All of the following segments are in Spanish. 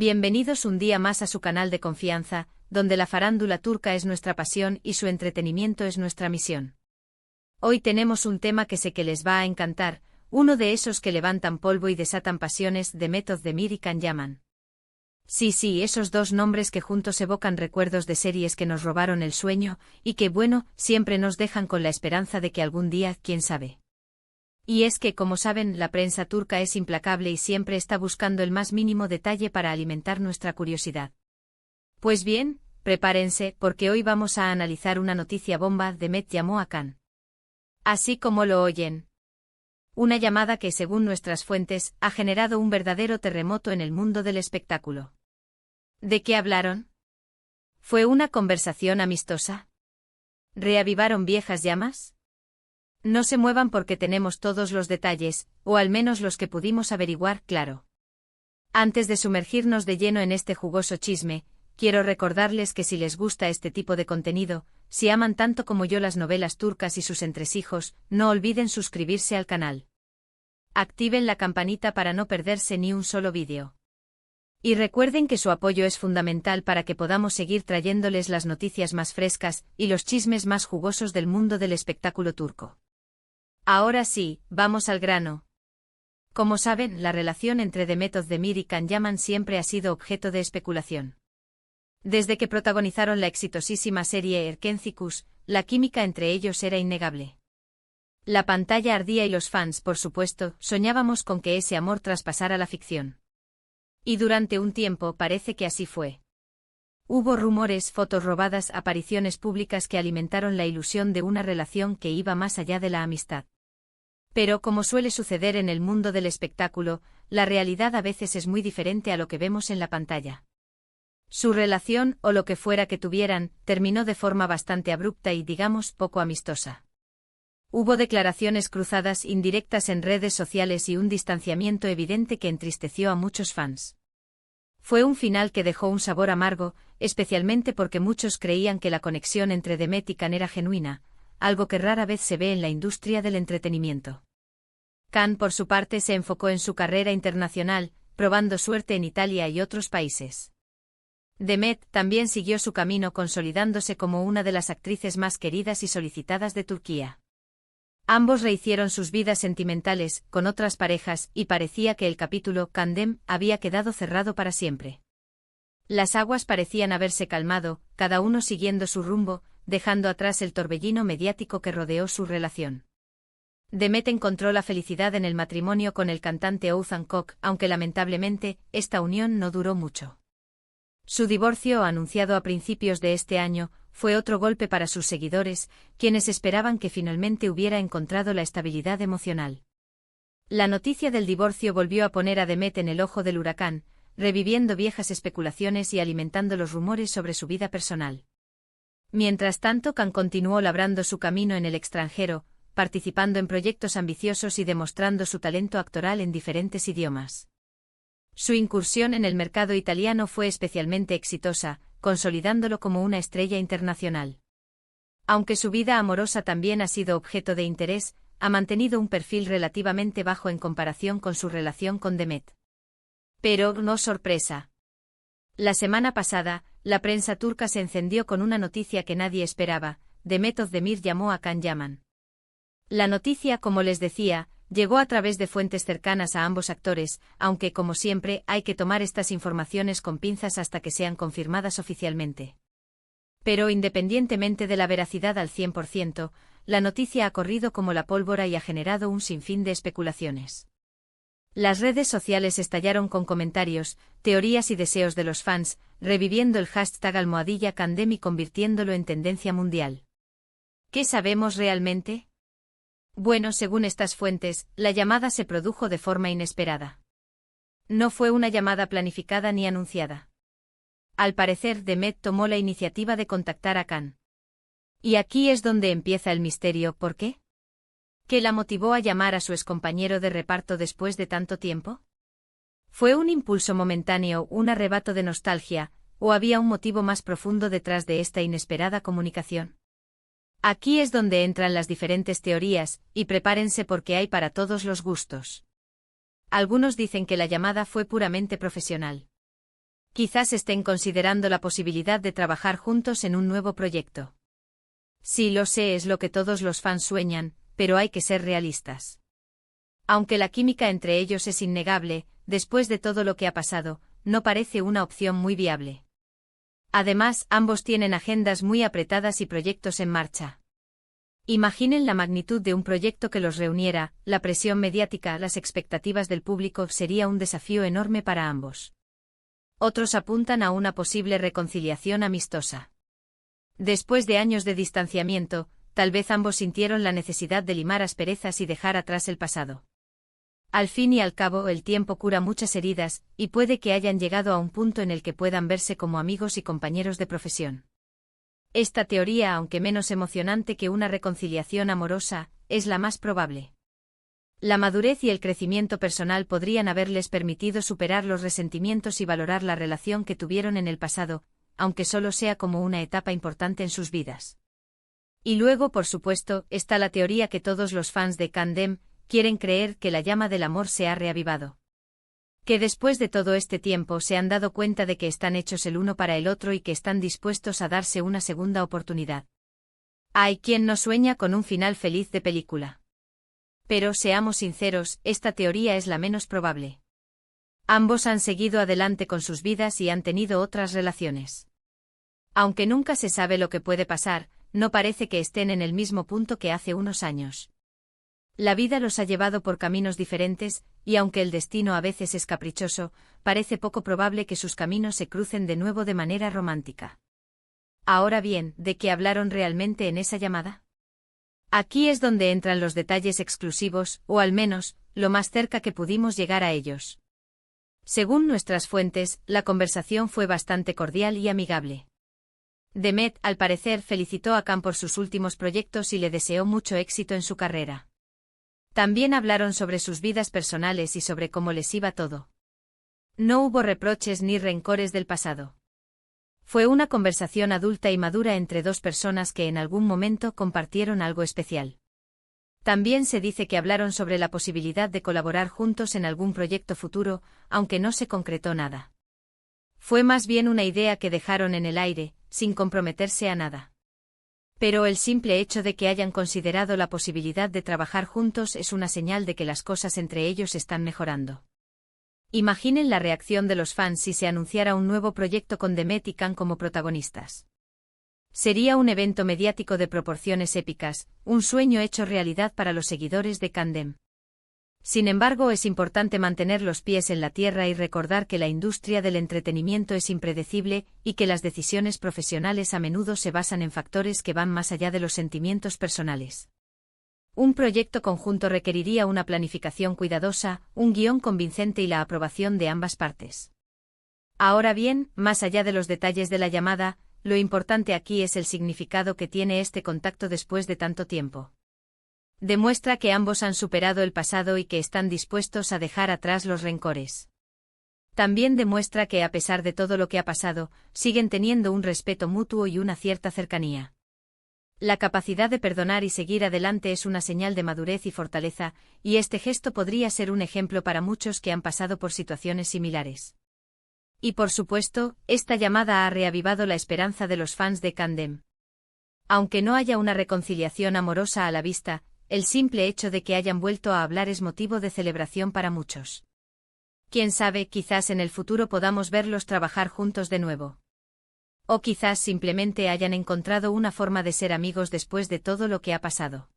Bienvenidos un día más a su canal de confianza, donde la farándula turca es nuestra pasión y su entretenimiento es nuestra misión. Hoy tenemos un tema que sé que les va a encantar, uno de esos que levantan polvo y desatan pasiones, Demet Özdemir y Can Yaman. Sí, esos dos nombres que juntos evocan recuerdos de series que nos robaron el sueño, y que siempre nos dejan con la esperanza de que algún día, quién sabe. Y es que, como saben, la prensa turca es implacable y siempre está buscando el más mínimo detalle para alimentar nuestra curiosidad. Pues bien, prepárense, porque hoy vamos a analizar una noticia bomba. Demet llamó a Can. Así como lo oyen. Una llamada que, según nuestras fuentes, ha generado un verdadero terremoto en el mundo del espectáculo. ¿De qué hablaron? ¿Fue una conversación amistosa? ¿Reavivaron viejas llamas? No se muevan porque tenemos todos los detalles, o al menos los que pudimos averiguar, claro. Antes de sumergirnos de lleno en este jugoso chisme, quiero recordarles que si les gusta este tipo de contenido, si aman tanto como yo las novelas turcas y sus entresijos, no olviden suscribirse al canal. Activen la campanita para no perderse ni un solo vídeo. Y recuerden que su apoyo es fundamental para que podamos seguir trayéndoles las noticias más frescas y los chismes más jugosos del mundo del espectáculo turco. Ahora sí, vamos al grano. Como saben, la relación entre Demet Özdemir y Can Yaman siempre ha sido objeto de especulación. Desde que protagonizaron la exitosísima serie Erkencikus, la química entre ellos era innegable. La pantalla ardía y los fans, por supuesto, soñábamos con que ese amor traspasara la ficción. Y durante un tiempo parece que así fue. Hubo rumores, fotos robadas, apariciones públicas que alimentaron la ilusión de una relación que iba más allá de la amistad. Pero, como suele suceder en el mundo del espectáculo, la realidad a veces es muy diferente a lo que vemos en la pantalla. Su relación, o lo que fuera que tuvieran, terminó de forma bastante abrupta y, digamos, poco amistosa. Hubo declaraciones cruzadas, indirectas en redes sociales y un distanciamiento evidente que entristeció a muchos fans. Fue un final que dejó un sabor amargo, especialmente porque muchos creían que la conexión entre Demet y Can era genuina, algo que rara vez se ve en la industria del entretenimiento. Can, por su parte, se enfocó en su carrera internacional, probando suerte en Italia y otros países. Demet también siguió su camino consolidándose como una de las actrices más queridas y solicitadas de Turquía. Ambos rehicieron sus vidas sentimentales, con otras parejas, y parecía que el capítulo Candem había quedado cerrado para siempre. Las aguas parecían haberse calmado, cada uno siguiendo su rumbo, dejando atrás el torbellino mediático que rodeó su relación. Demet encontró la felicidad en el matrimonio con el cantante Oğuzhan Koç, aunque lamentablemente, esta unión no duró mucho. Su divorcio, anunciado a principios de este año, fue otro golpe para sus seguidores, quienes esperaban que finalmente hubiera encontrado la estabilidad emocional. La noticia del divorcio volvió a poner a Demet en el ojo del huracán, reviviendo viejas especulaciones y alimentando los rumores sobre su vida personal. Mientras tanto, Can continuó labrando su camino en el extranjero, participando en proyectos ambiciosos y demostrando su talento actoral en diferentes idiomas. Su incursión en el mercado italiano fue especialmente exitosa, consolidándolo como una estrella internacional. Aunque su vida amorosa también ha sido objeto de interés, ha mantenido un perfil relativamente bajo en comparación con su relación con Demet. Pero, no sorpresa. La semana pasada, la prensa turca se encendió con una noticia que nadie esperaba: Demet Özdemir llamó a Can Yaman. La noticia, como les decía, llegó a través de fuentes cercanas a ambos actores, aunque, como siempre, hay que tomar estas informaciones con pinzas hasta que sean confirmadas oficialmente. Pero independientemente de la veracidad al 100%, la noticia ha corrido como la pólvora y ha generado un sinfín de especulaciones. Las redes sociales estallaron con comentarios, teorías y deseos de los fans, reviviendo el hashtag #Candem y convirtiéndolo en tendencia mundial. ¿Qué sabemos realmente? Bueno, según estas fuentes, la llamada se produjo de forma inesperada. No fue una llamada planificada ni anunciada. Al parecer, Demet tomó la iniciativa de contactar a Can. Y aquí es donde empieza el misterio. ¿Por qué? ¿Qué la motivó a llamar a su excompañero de reparto después de tanto tiempo? ¿Fue un impulso momentáneo, un arrebato de nostalgia, o había un motivo más profundo detrás de esta inesperada comunicación? Aquí es donde entran las diferentes teorías, y prepárense porque hay para todos los gustos. Algunos dicen que la llamada fue puramente profesional. Quizás estén considerando la posibilidad de trabajar juntos en un nuevo proyecto. Sí, lo sé, es lo que todos los fans sueñan, pero hay que ser realistas. Aunque la química entre ellos es innegable, después de todo lo que ha pasado, no parece una opción muy viable. Además, ambos tienen agendas muy apretadas y proyectos en marcha. Imaginen la magnitud de un proyecto que los reuniera, la presión mediática, las expectativas del público, sería un desafío enorme para ambos. Otros apuntan a una posible reconciliación amistosa. Después de años de distanciamiento, tal vez ambos sintieron la necesidad de limar asperezas y dejar atrás el pasado. Al fin y al cabo, el tiempo cura muchas heridas, y puede que hayan llegado a un punto en el que puedan verse como amigos y compañeros de profesión. Esta teoría, aunque menos emocionante que una reconciliación amorosa, es la más probable. La madurez y el crecimiento personal podrían haberles permitido superar los resentimientos y valorar la relación que tuvieron en el pasado, aunque solo sea como una etapa importante en sus vidas. Y luego, por supuesto, está la teoría que todos los fans de Candem quieren creer, que la llama del amor se ha reavivado. Que después de todo este tiempo se han dado cuenta de que están hechos el uno para el otro y que están dispuestos a darse una segunda oportunidad. Hay quien no sueña con un final feliz de película. Pero seamos sinceros, esta teoría es la menos probable. Ambos han seguido adelante con sus vidas y han tenido otras relaciones. Aunque nunca se sabe lo que puede pasar, no parece que estén en el mismo punto que hace unos años. La vida los ha llevado por caminos diferentes, y aunque el destino a veces es caprichoso, parece poco probable que sus caminos se crucen de nuevo de manera romántica. Ahora bien, ¿de qué hablaron realmente en esa llamada? Aquí es donde entran los detalles exclusivos, o al menos, lo más cerca que pudimos llegar a ellos. Según nuestras fuentes, la conversación fue bastante cordial y amigable. Demet, al parecer, felicitó a Khan por sus últimos proyectos y le deseó mucho éxito en su carrera. También hablaron sobre sus vidas personales y sobre cómo les iba todo. No hubo reproches ni rencores del pasado. Fue una conversación adulta y madura entre dos personas que en algún momento compartieron algo especial. También se dice que hablaron sobre la posibilidad de colaborar juntos en algún proyecto futuro, aunque no se concretó nada. Fue más bien una idea que dejaron en el aire, sin comprometerse a nada. Pero el simple hecho de que hayan considerado la posibilidad de trabajar juntos es una señal de que las cosas entre ellos están mejorando. Imaginen la reacción de los fans si se anunciara un nuevo proyecto con Demet y Khan como protagonistas. Sería un evento mediático de proporciones épicas, un sueño hecho realidad para los seguidores de Candem. Sin embargo, es importante mantener los pies en la tierra y recordar que la industria del entretenimiento es impredecible y que las decisiones profesionales a menudo se basan en factores que van más allá de los sentimientos personales. Un proyecto conjunto requeriría una planificación cuidadosa, un guión convincente y la aprobación de ambas partes. Ahora bien, más allá de los detalles de la llamada, lo importante aquí es el significado que tiene este contacto después de tanto tiempo. Demuestra que ambos han superado el pasado y que están dispuestos a dejar atrás los rencores. También demuestra que a pesar de todo lo que ha pasado, siguen teniendo un respeto mutuo y una cierta cercanía. La capacidad de perdonar y seguir adelante es una señal de madurez y fortaleza, y este gesto podría ser un ejemplo para muchos que han pasado por situaciones similares. Y por supuesto, esta llamada ha reavivado la esperanza de los fans de Candem. Aunque no haya una reconciliación amorosa a la vista, el simple hecho de que hayan vuelto a hablar es motivo de celebración para muchos. Quién sabe, quizás en el futuro podamos verlos trabajar juntos de nuevo. O quizás simplemente hayan encontrado una forma de ser amigos después de todo lo que ha pasado.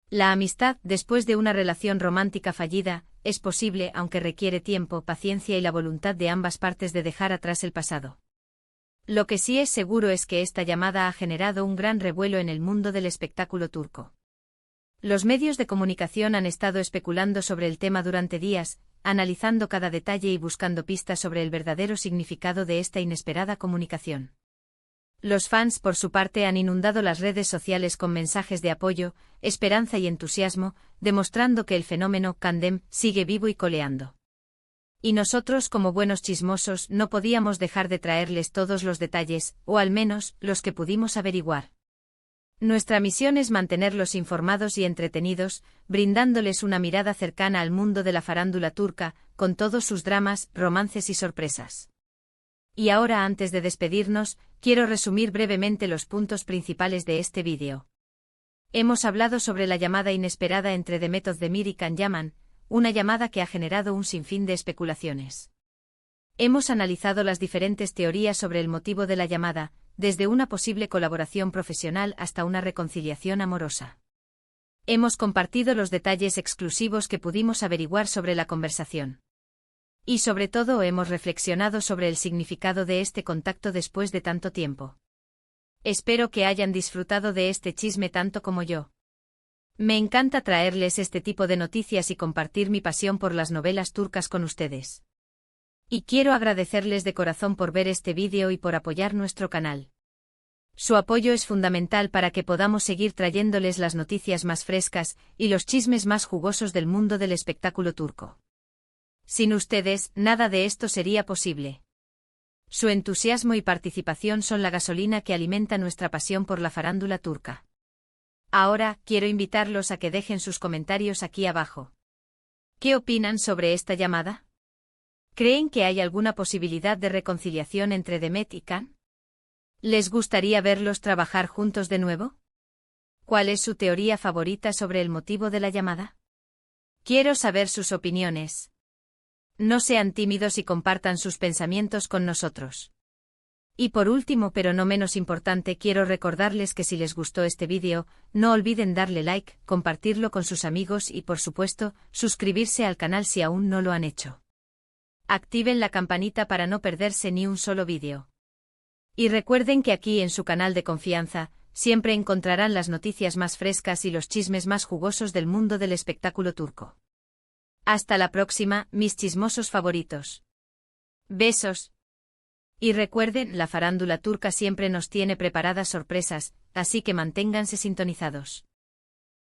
La amistad, después de una relación romántica fallida, es posible aunque requiere tiempo, paciencia y la voluntad de ambas partes de dejar atrás el pasado. Lo que sí es seguro es que esta llamada ha generado un gran revuelo en el mundo del espectáculo turco. Los medios de comunicación han estado especulando sobre el tema durante días, analizando cada detalle y buscando pistas sobre el verdadero significado de esta inesperada comunicación. Los fans, por su parte, han inundado las redes sociales con mensajes de apoyo, esperanza y entusiasmo, demostrando que el fenómeno Candem sigue vivo y coleando. Y nosotros, como buenos chismosos, no podíamos dejar de traerles todos los detalles, o al menos, los que pudimos averiguar. Nuestra misión es mantenerlos informados y entretenidos, brindándoles una mirada cercana al mundo de la farándula turca, con todos sus dramas, romances y sorpresas. Y ahora, antes de despedirnos, quiero resumir brevemente los puntos principales de este vídeo. Hemos hablado sobre la llamada inesperada entre Demet Özdemir y Can Yaman, una llamada que ha generado un sinfín de especulaciones. Hemos analizado las diferentes teorías sobre el motivo de la llamada, desde una posible colaboración profesional hasta una reconciliación amorosa. Hemos compartido los detalles exclusivos que pudimos averiguar sobre la conversación. Y sobre todo hemos reflexionado sobre el significado de este contacto después de tanto tiempo. Espero que hayan disfrutado de este chisme tanto como yo. Me encanta traerles este tipo de noticias y compartir mi pasión por las novelas turcas con ustedes. Y quiero agradecerles de corazón por ver este vídeo y por apoyar nuestro canal. Su apoyo es fundamental para que podamos seguir trayéndoles las noticias más frescas y los chismes más jugosos del mundo del espectáculo turco. Sin ustedes, nada de esto sería posible. Su entusiasmo y participación son la gasolina que alimenta nuestra pasión por la farándula turca. Ahora, quiero invitarlos a que dejen sus comentarios aquí abajo. ¿Qué opinan sobre esta llamada? ¿Creen que hay alguna posibilidad de reconciliación entre Demet y Can? ¿Les gustaría verlos trabajar juntos de nuevo? ¿Cuál es su teoría favorita sobre el motivo de la llamada? Quiero saber sus opiniones. No sean tímidos y compartan sus pensamientos con nosotros. Y por último, pero no menos importante, quiero recordarles que si les gustó este vídeo, no olviden darle like, compartirlo con sus amigos y, por supuesto, suscribirse al canal si aún no lo han hecho. Activen la campanita para no perderse ni un solo vídeo. Y recuerden que aquí en su canal de confianza, siempre encontrarán las noticias más frescas y los chismes más jugosos del mundo del espectáculo turco. Hasta la próxima, mis chismosos favoritos. Besos. Y recuerden, la farándula turca siempre nos tiene preparadas sorpresas, así que manténganse sintonizados.